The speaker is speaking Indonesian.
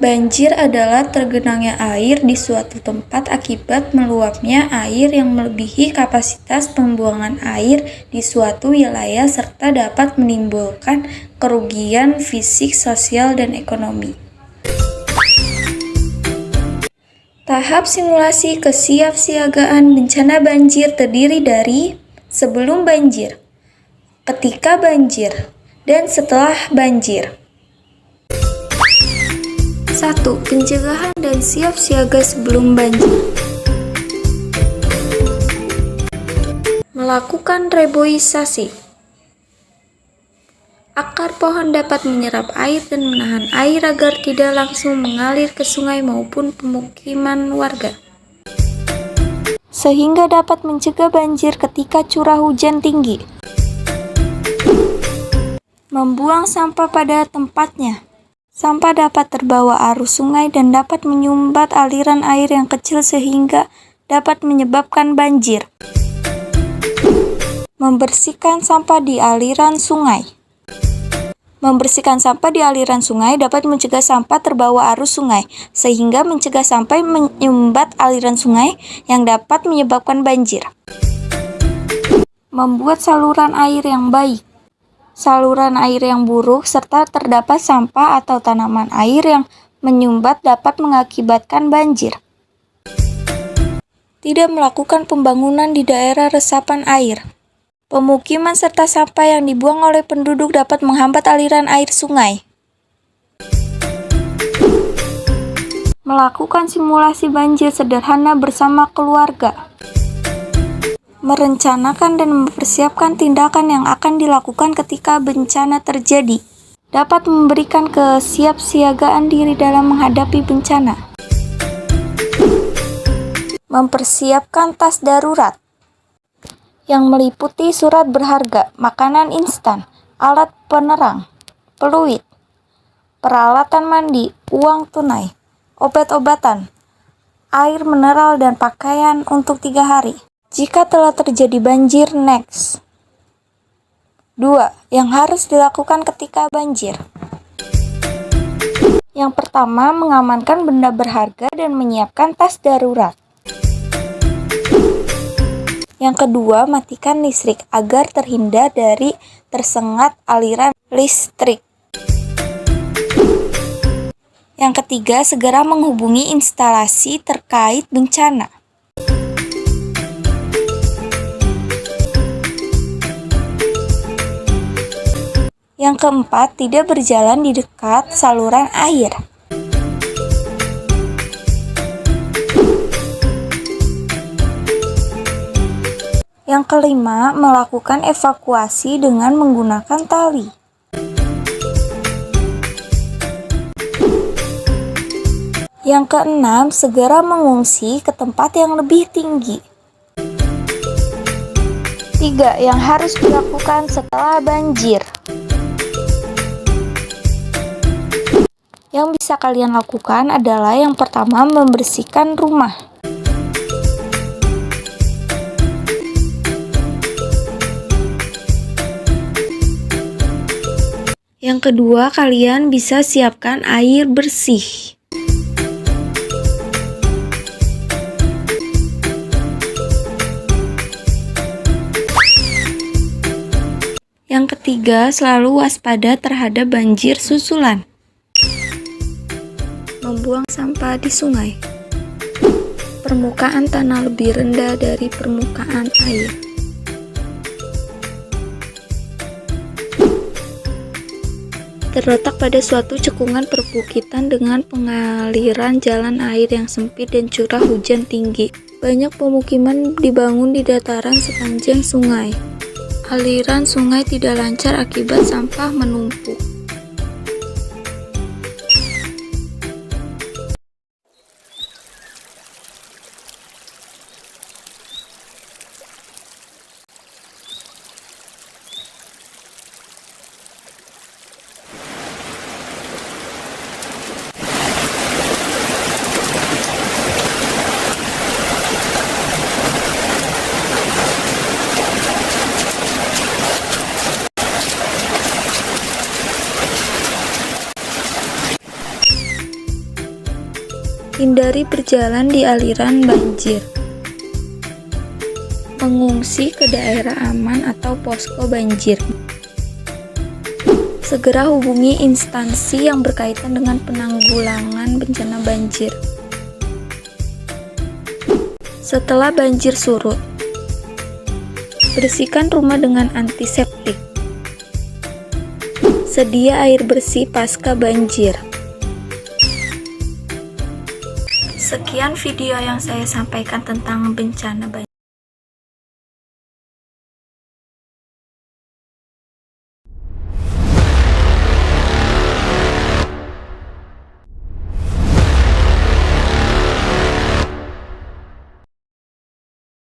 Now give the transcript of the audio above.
Banjir adalah tergenangnya air di suatu tempat akibat meluapnya air yang melebihi kapasitas pembuangan air di suatu wilayah serta dapat menimbulkan kerugian fisik, sosial, dan ekonomi. Tahap simulasi kesiapsiagaan bencana banjir terdiri dari sebelum banjir, ketika banjir, dan setelah banjir. 1. Pencegahan dan siap siaga sebelum banjir. Melakukan reboisasi. Akar pohon dapat menyerap air dan menahan air agar tidak langsung mengalir ke sungai maupun pemukiman warga, sehingga dapat mencegah banjir ketika curah hujan tinggi. Membuang sampah pada tempatnya. Sampah dapat terbawa arus sungai dan dapat menyumbat aliran air yang kecil sehingga dapat menyebabkan banjir. Membersihkan sampah di aliran sungai. Membersihkan sampah di aliran sungai dapat mencegah sampah terbawa arus sungai, sehingga mencegah sampah menyumbat aliran sungai yang dapat menyebabkan banjir. Membuat saluran air yang baik. Saluran air yang buruk serta terdapat sampah atau tanaman air yang menyumbat dapat mengakibatkan banjir. Tidak melakukan pembangunan di daerah resapan air. Pemukiman serta sampah yang dibuang oleh penduduk dapat menghambat aliran air sungai. Melakukan simulasi banjir sederhana bersama keluarga. Merencanakan dan mempersiapkan tindakan yang akan dilakukan ketika bencana terjadi, dapat memberikan kesiapsiagaan diri dalam menghadapi bencana. Mempersiapkan tas darurat, yang meliputi surat berharga, makanan instan, alat penerang, peluit, peralatan mandi, uang tunai, obat-obatan, air mineral, dan pakaian untuk 3 hari. Jika telah terjadi banjir, next. 2. Yang harus dilakukan ketika banjir. Yang pertama, mengamankan benda berharga dan menyiapkan tas darurat. Yang kedua, matikan listrik agar terhindar dari tersengat aliran listrik. Yang ketiga, segera menghubungi instalasi terkait bencana. Yang keempat, tidak berjalan di dekat saluran air. Yang kelima, melakukan evakuasi dengan menggunakan tali. Yang keenam, segera mengungsi ke tempat yang lebih tinggi. 3. Yang harus dilakukan setelah banjir. Yang bisa kalian lakukan adalah yang pertama, membersihkan rumah. Yang kedua, kalian bisa siapkan air bersih. Yang ketiga, selalu waspada terhadap banjir susulan. Membuang sampah di sungai. Permukaan tanah lebih rendah dari permukaan air. Terletak pada suatu cekungan perbukitan dengan pengaliran jalan air yang sempit dan curah hujan tinggi. Banyak pemukiman dibangun di dataran sepanjang sungai. Aliran sungai tidak lancar akibat sampah menumpuk. Hindari berjalan di aliran banjir. Mengungsi ke daerah aman atau posko banjir. Segera hubungi instansi yang berkaitan dengan penanggulangan bencana banjir. Setelah banjir surut, bersihkan rumah dengan antiseptik. Sedia air bersih pasca banjir. Sekian video yang saya sampaikan tentang bencana banjir.